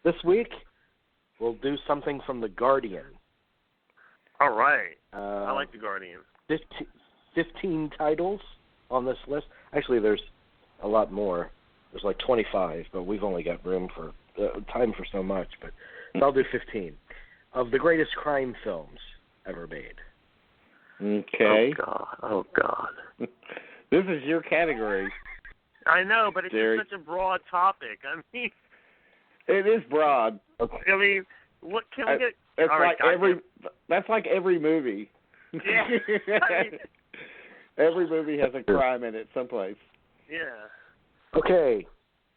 This week, we'll do something from The Guardian. All right. I like The Guardian. 15 titles on this list. Actually, there's a lot more. There's like 25, but we've only got room for time for so much. But I'll do 15 of the greatest crime films ever made. Okay. Oh God. This is your category. I know, but it's Jerry. just such a broad topic. I mean, It is broad. I mean, what can we get? It's all like right, That's like every movie. Yeah. I mean, Every movie has a crime in it someplace. yeah. Okay,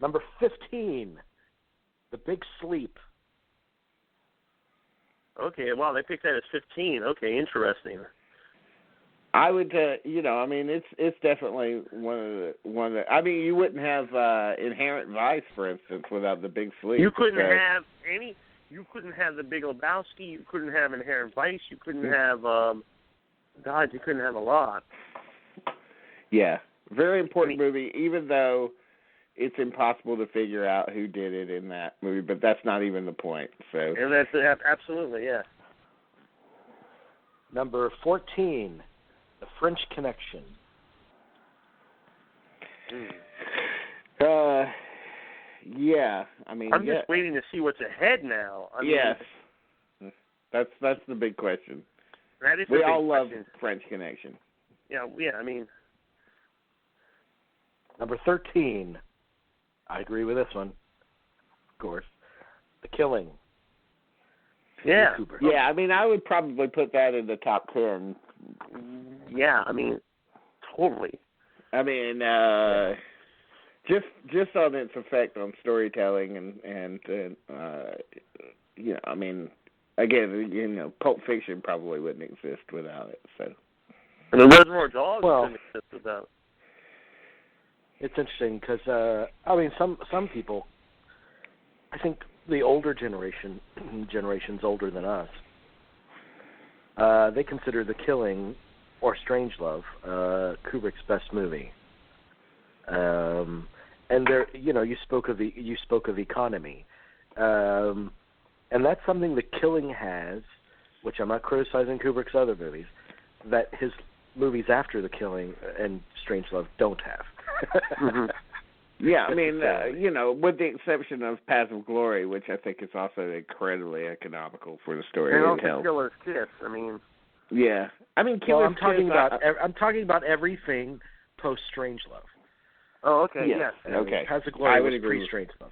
number 15, The Big Sleep. Okay. Wow, they picked that as 15. Okay, interesting. I would, I mean, it's definitely one of the. I mean, you wouldn't have Inherent Vice, for instance, without The Big Sleep. You couldn't have any. You couldn't have The Big Lebowski. You couldn't have Inherent Vice. You couldn't have. God, you couldn't have a lot. Yeah, very important movie. Even though it's impossible to figure out who did it in that movie, but that's not even the point. So. And that's absolutely, yeah. Number 14, The French Connection. Yeah. I mean, I'm just waiting to see what's ahead now. I mean, yes. That's the big question. That is. We the big all love question. French Connection. Yeah. I mean. Number 13, I agree with this one, of course, The Killing. Yeah. Cooper. Yeah, I mean, I would probably put that in the top 10. Yeah, I mean, totally. I mean, just on its effect on storytelling and I mean, again, Pulp Fiction probably wouldn't exist without it. So. And the Reservoir Dogs couldn't exist without. It's interesting because I mean, some people, I think the older generations older than us, they consider The Killing or Strangelove Kubrick's best movie. And there, you spoke of economy, and that's something The Killing has, which I'm not criticizing Kubrick's other movies, that his movies after The Killing and Strangelove don't have. Mm-hmm. Yeah, I mean, with the exception of Paths of Glory, which I think is also incredibly economical for the story. And also Killer's Kiss. I mean. Yeah, I mean, I'm talking about everything post Strangelove. Oh, okay. Yes. Okay. Paths of Glory was agree. pre-Strangelove.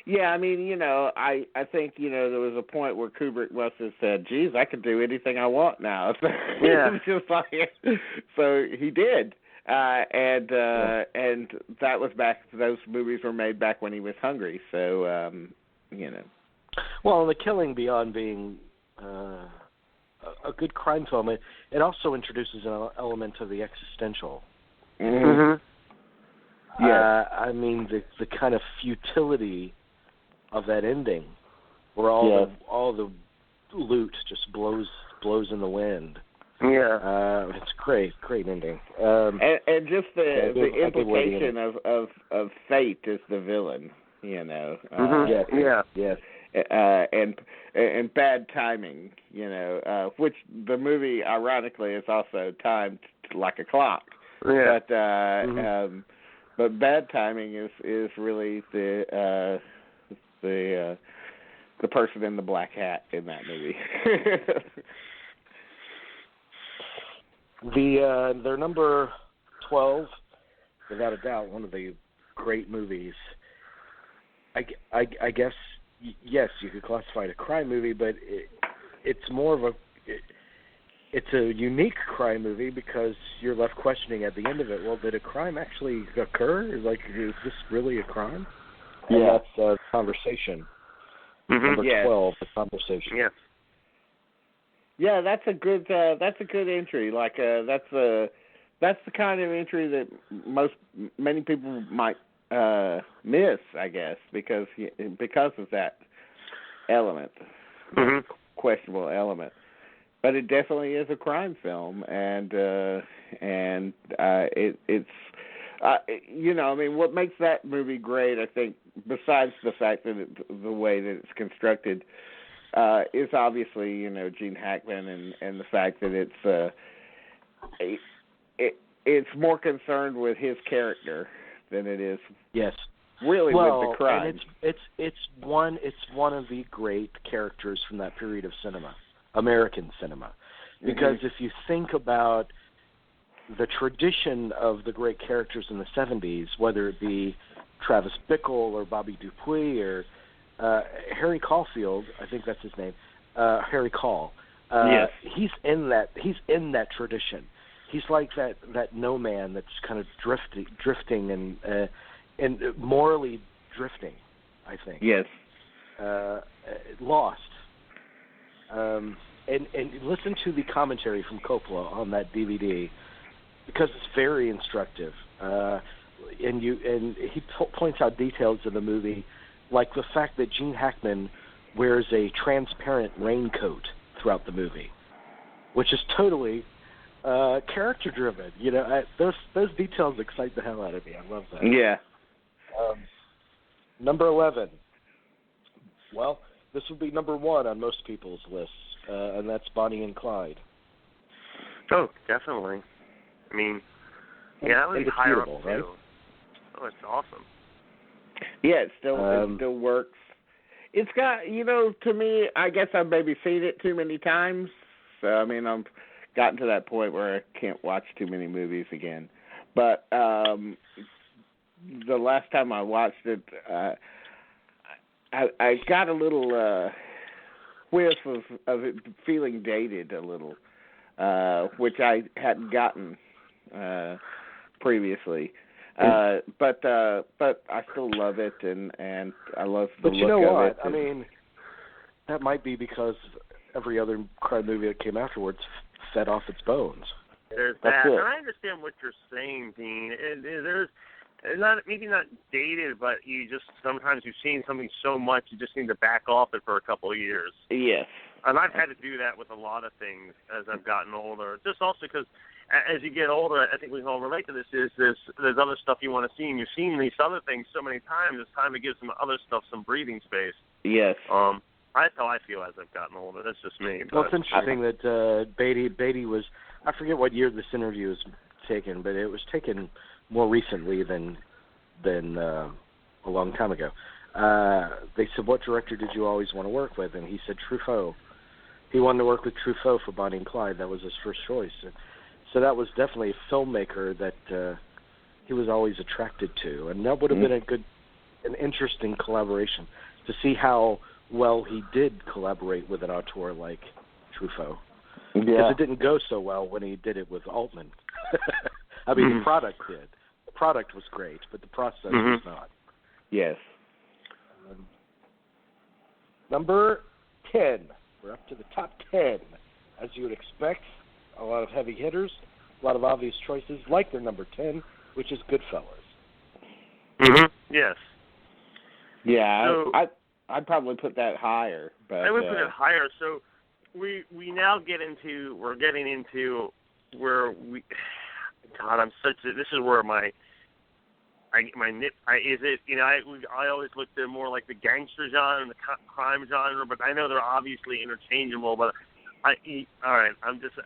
Yeah, I mean, I think, there was a point where Kubrick must have said, geez, I can do anything I want now. Yeah. It's just like, so he did. And that was back, those movies were made back when he was hungry. So, Well, The Killing, beyond being a good crime film, it also introduces an element of the existential. Mm-hmm. Yeah. I mean, the kind of futility of that ending, where all the loot just blows in the wind. Yeah. It's great ending. And just the implication of fate as the villain, Yes. And bad timing, which the movie ironically is also timed like a clock. Yeah. But bad timing is really the person in the black hat in that movie. Their number 12, without a doubt, one of the great movies. I guess, yes, you could classify it a crime movie, but it's more of it's a unique crime movie because you're left questioning at the end of it, well, did a crime actually occur? Is this really a crime? And that's Conversation. Mm-hmm. Number 12, The Conversation. Yeah. Yeah, that's a good entry. Like that's the kind of entry that many people might miss, I guess, because of that element, questionable element. But it definitely is a crime film, and it's what makes that movie great, I think, besides the fact that the way that it's constructed, is obviously, Gene Hackman and the fact that it's more concerned with his character than it is. Yes. Really, with the crime. And it's one of the great characters from that period of cinema, American cinema, because if you think about the tradition of the great characters in the 70s, whether it be Travis Bickle or Bobby Dupuis or Harry Caulfield, I think that's his name, Harry Caul. Yes. He's in that tradition. He's like that no man that's kind of drifting and morally drifting, I think. Yes. Lost. And listen to the commentary from Coppola on that DVD, because it's very instructive. And he points out details of the movie, like the fact that Gene Hackman wears a transparent raincoat throughout the movie, which is totally character driven. Those details excite the hell out of me. I love that. Yeah. Number 11. Well, this would be number 1 on most people's lists, and that's Bonnie and Clyde. Oh, definitely. I mean, that would be higher up too. Right? Oh, it's awesome. Yeah, it still works. It's got, to me, I guess I've maybe seen it too many times. So, I mean, I've gotten to that point where I can't watch too many movies again. But the last time I watched it, I got a little whiff of it feeling dated a little, which I hadn't gotten previously. But I still love it, and I love the look of it. But you know what? I mean, that might be because every other crime movie that came afterwards fed off its bones. There's that, and I understand what you're saying, Dean. There's maybe not dated, but sometimes you've seen something so much you just need to back off it for a couple of years. Yes. And I've had to do that with a lot of things as I've gotten older. Just also because as you get older, I think we can all relate to this, there's other stuff you want to see, and you've seen these other things so many times, it's time to give some other stuff some breathing space. Yes. That's how I feel as I've gotten older. That's just me. Well, it's interesting that Beatty was, I forget what year this interview was taken, but it was taken more recently than a long time ago. They said, what director did you always want to work with? And he said Truffaut. He wanted to work with Truffaut for Bonnie and Clyde. That was his first choice. So that was definitely a filmmaker that he was always attracted to. And that would have been an interesting collaboration to see how well he did collaborate with an auteur like Truffaut. Yeah. Because it didn't go so well when he did it with Altman. I mean, the product did. The product was great, but the process was not. Yes. Number 10. We're up to the top 10. As you would expect, a lot of heavy hitters, a lot of obvious choices, like their number 10, which is Goodfellas. Yes. Yeah, so, I'd probably put that higher. But I would put it higher. So we now we're getting into where we. God, this is where I always looked at more like the gangster genre and the crime genre, but I know they're obviously interchangeable. But this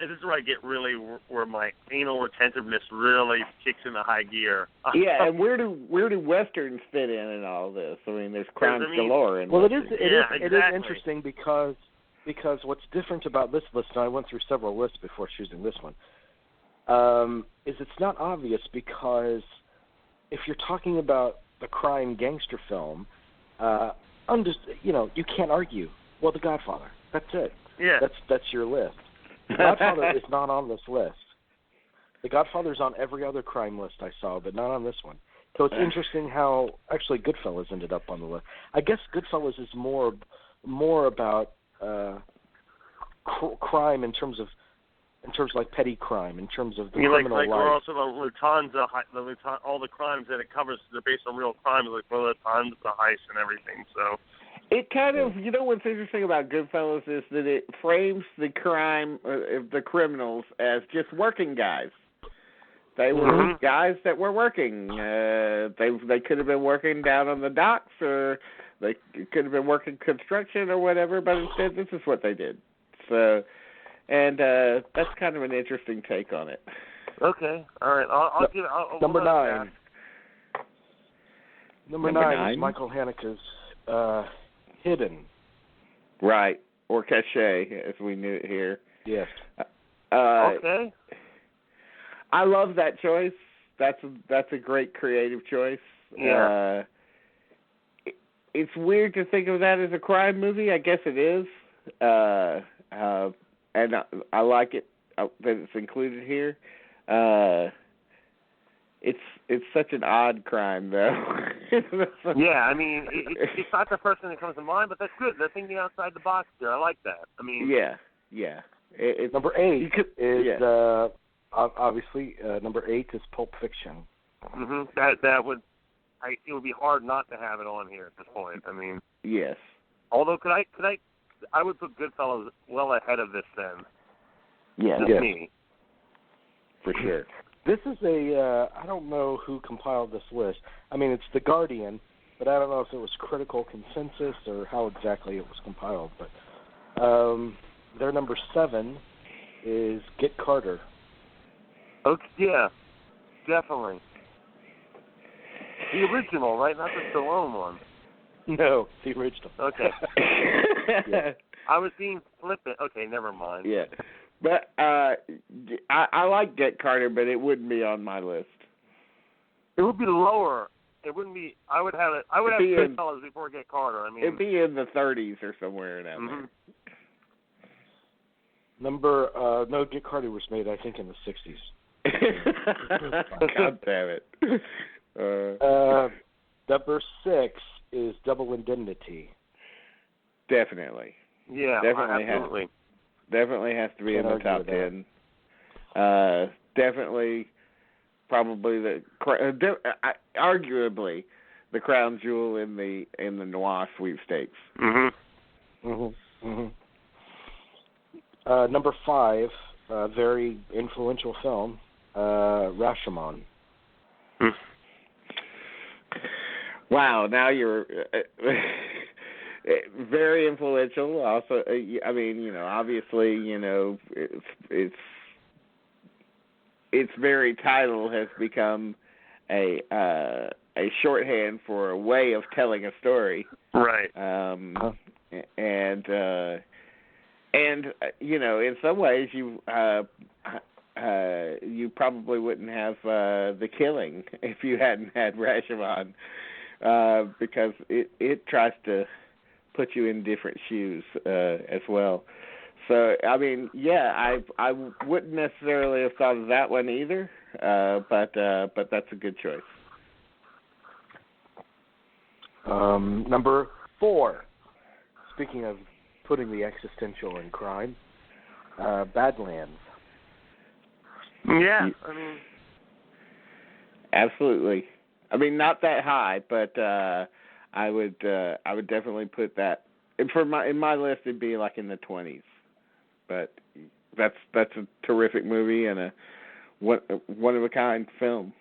is where I get really where my anal retentiveness really kicks into high gear. Yeah, and where do westerns fit in all this? I mean, there's crimes galore. Well, it is interesting because what's different about this list, and I went through several lists before choosing this one, is it's not obvious because if you're talking about the crime gangster film, you can't argue. Well, The Godfather. That's it. Yeah. That's your list. The Godfather is not on this list. The Godfather's on every other crime list I saw, but not on this one. So it's interesting how actually Goodfellas ended up on the list. I guess Goodfellas is more about crime in terms of like petty crime, in terms of the criminal life. Like also the Lufthansa, all the crimes that it covers, they're based on real crimes, like the Lufthansa, the heist, and everything. So it kind of, what's interesting about Goodfellas is that it frames the crime, the criminals, as just working guys. They were guys that were working. They could have been working down on the docks, or they could have been working construction or whatever. But instead, this is what they did. So, and that's kind of an interesting take on it. Okay, all right. I'll give it. Number 9. Number 9 is Michael Haneke's Hidden. Right, or Cachet, as we knew it here. Yes. Okay. I love that choice. That's a great creative choice. Yeah. It's weird to think of that as a crime movie. I guess it is. And I like it that it's included here. It's such an odd crime, though. Yeah, I mean, it's not the first thing that comes to mind, but that's good. They're thinking outside the box there. I like that. I mean, yeah. Number 8 is obviously number 8 is Pulp Fiction. That would it would be hard not to have it on here at this point. I mean, yes. Although I would put Goodfellas well ahead of this then. Yeah, just me. For sure. This is I don't know who compiled this list. I mean, it's The Guardian, but I don't know if it was critical consensus or how exactly it was compiled. But their number 7 is Get Carter. Okay, yeah, definitely. The original, right? Not the Stallone one. No, the original. Okay. Yeah. I was being flippant. Okay, never mind. Yeah. But I like Get Carter, but it wouldn't be on my list. It would be lower. It wouldn't be. I would have Goodfellas before Get Carter. I mean, it'd be in the 30s or somewhere in that. No, Get Carter was made, I think, in the 60s. God damn it. Number 6 is Double Indemnity. Definitely. Yeah, absolutely. Definitely has to be in the top 10. Definitely, probably arguably the crown jewel in the noir sweepstakes. Number 5, very influential film, Rashomon. Wow, now you're very influential. Also, I mean, obviously, its very title has become a shorthand for a way of telling a story. Right. And in some ways, you probably wouldn't have The Killing if you hadn't had Rashomon, because it tries to put you in different shoes as well. So, I mean, yeah, I wouldn't necessarily have thought of that one either, but that's a good choice. Number 4, speaking of putting the existential in crime, Badlands. Yeah, I mean, absolutely. I mean, not that high, but I would definitely put that in my list. It'd be like in the 20s, but that's a terrific movie and a one of a kind film,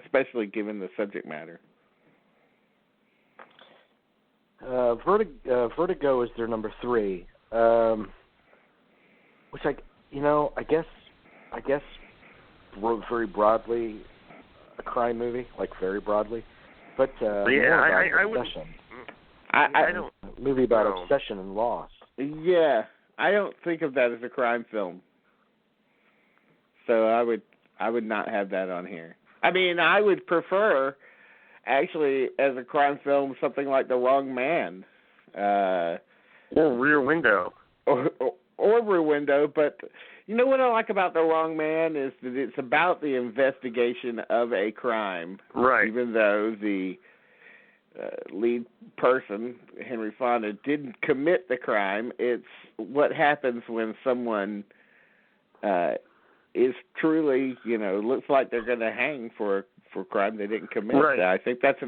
especially given the subject matter. Vertigo is their number 3, which I guess very broadly a crime movie, like very broadly, but I wouldn't. I don't. A movie about obsession and loss. Yeah, I don't think of that as a crime film, so I would not have that on here. I mean, I would prefer, actually, as a crime film, something like The Wrong Man, or Rear Window, or Rear Window. But you know what I like about The Wrong Man is that it's about the investigation of a crime, right? Even though the lead person, Henry Fonda, didn't commit the crime. It's what happens when someone is truly, looks like they're going to hang for a crime they didn't commit. Right. I think that's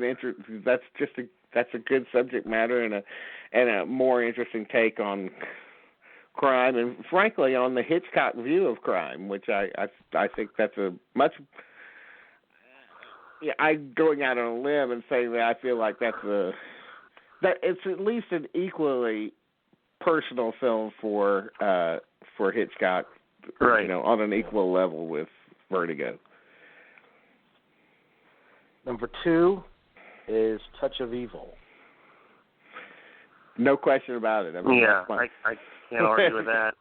that's a good subject matter and a more interesting take on crime, and frankly, on the Hitchcock view of crime, which I think that's a much. Yeah, I'm going out on a limb and saying that I feel like that it's at least an equally personal film for Hitchcock, right? You know, on an equal level with Vertigo. Number 2 is Touch of Evil. No question about it. I mean, yeah, I can't argue with that.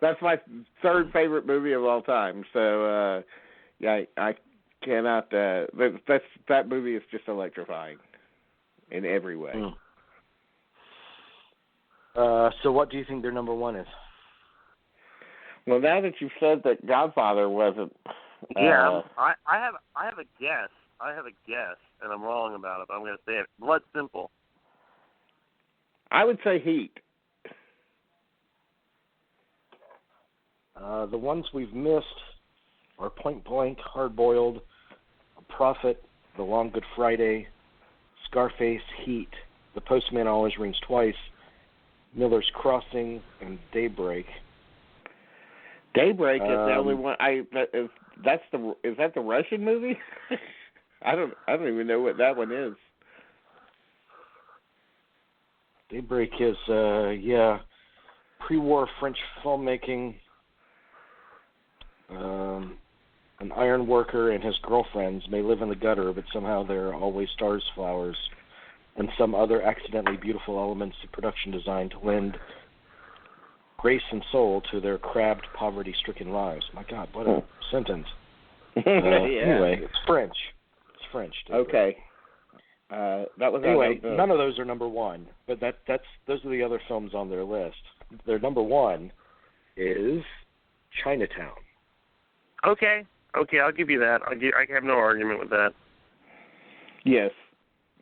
That's my third favorite movie of all time. So, yeah, I cannot. That movie is just electrifying in every way. So, what do you think their number 1 is? Well, now that you've said that Godfather wasn't, yeah, I have a guess. I have a guess, and I'm wrong about it, but I'm going to say it. Blood Simple. I would say Heat. The ones we've missed are Point Blank, Hard Boiled, Prophet, The Long Good Friday, Scarface, Heat, The Postman Always Rings Twice, Miller's Crossing, and Daybreak. Daybreak is the only one. Is that the Russian movie? I don't even know what that one is. Daybreak is pre-war French filmmaking. An iron worker and his girlfriends may live in the gutter, but somehow there are always stars, flowers, and some other accidentally beautiful elements of production design to lend grace and soul to their crabbed, poverty-stricken lives. My God, what a sentence. Anyway, it's French. It's French. Okay. That was anyway. None of those are number 1, but those are the other films on their list. Their number 1 is Chinatown. Okay, I'll give you that. I have no argument with that. Yes,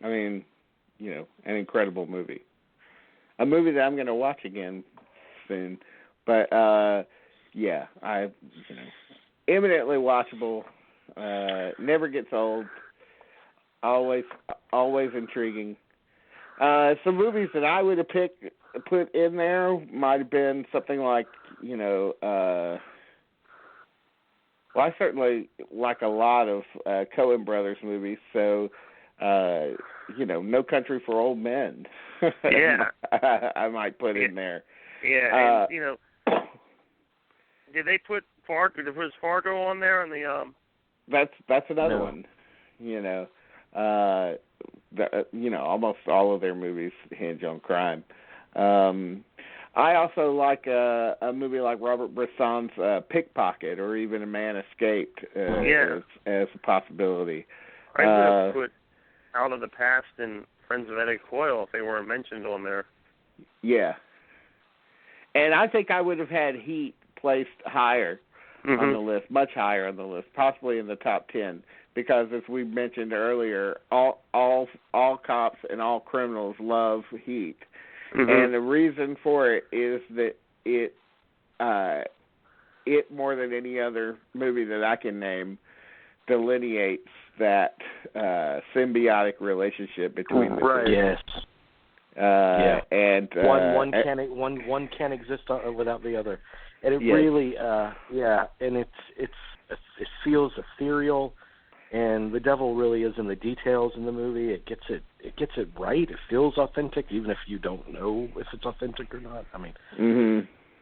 I mean, you know, an incredible movie. A movie that I'm going to watch again soon, but eminently watchable. Never gets old. Always intriguing. Some movies that I would have put in there might have been something like, you know, well, I certainly like a lot of Coen Brothers movies, so, you know, No Country for Old Men. Yeah. I might put in there. Yeah, and, you know, did they put Fargo on there? And That's another one, you know. You know, almost all of their movies hinge on crime. I also like a movie like Robert Bresson's Pickpocket, or even A Man Escaped as a possibility. I would have put Out of the Past and Friends of Eddie Coyle if they weren't mentioned on there. Yeah. And I think I would have had Heat placed higher on the list, much higher on the list, possibly in the top 10. Because, as we mentioned earlier, all cops and all criminals love Heat, and the reason for it is that it more than any other movie that I can name delineates that symbiotic relationship between the two. Yes. And one can't exist without the other, and it really and it feels ethereal. And the devil really is in the details in the movie. It gets it right. It feels authentic, even if you don't know if it's authentic or not. I mean,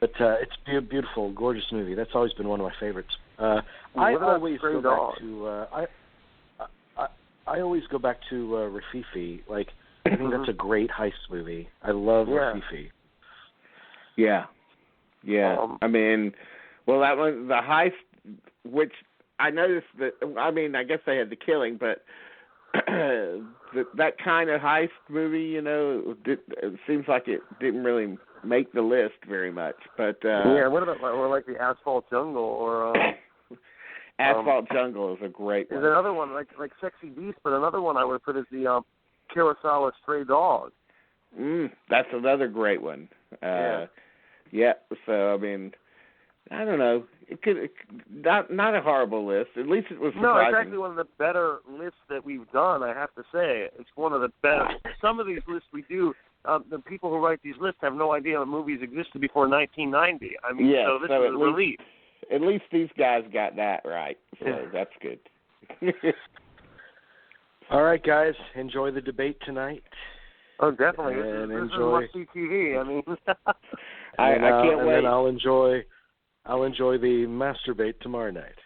but it's a beautiful, gorgeous movie. That's always been one of my favorites. I always go back to Rafifi. Like, I think that's a great heist movie. I love Rafifi. Yeah. I mean, well, that was the heist, which I noticed that, I mean, I guess they had the killing, but that kind of heist movie, you know, it seems like it didn't really make the list very much. But what about like the Asphalt Jungle or Asphalt Jungle is a great one. There's another one like Sexy Beast, but another one I would put is the Kurosawa Stray Dog. That's another great one. So I mean, I don't know. It could not a horrible list. At least it was surprising. No, it's actually one of the better lists that we've done. I have to say, it's one of the better. Some of these lists we do the people who write these lists have no idea that movies existed before 1990. I mean, yeah, so this so is a relief. At least these guys got that right, so that's good. All right, guys, enjoy the debate tonight. Oh, definitely. And this enjoy. is must-see TV. I mean, I can't wait. And then I'll enjoy the masturbate tomorrow night.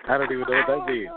I don't even know what that means.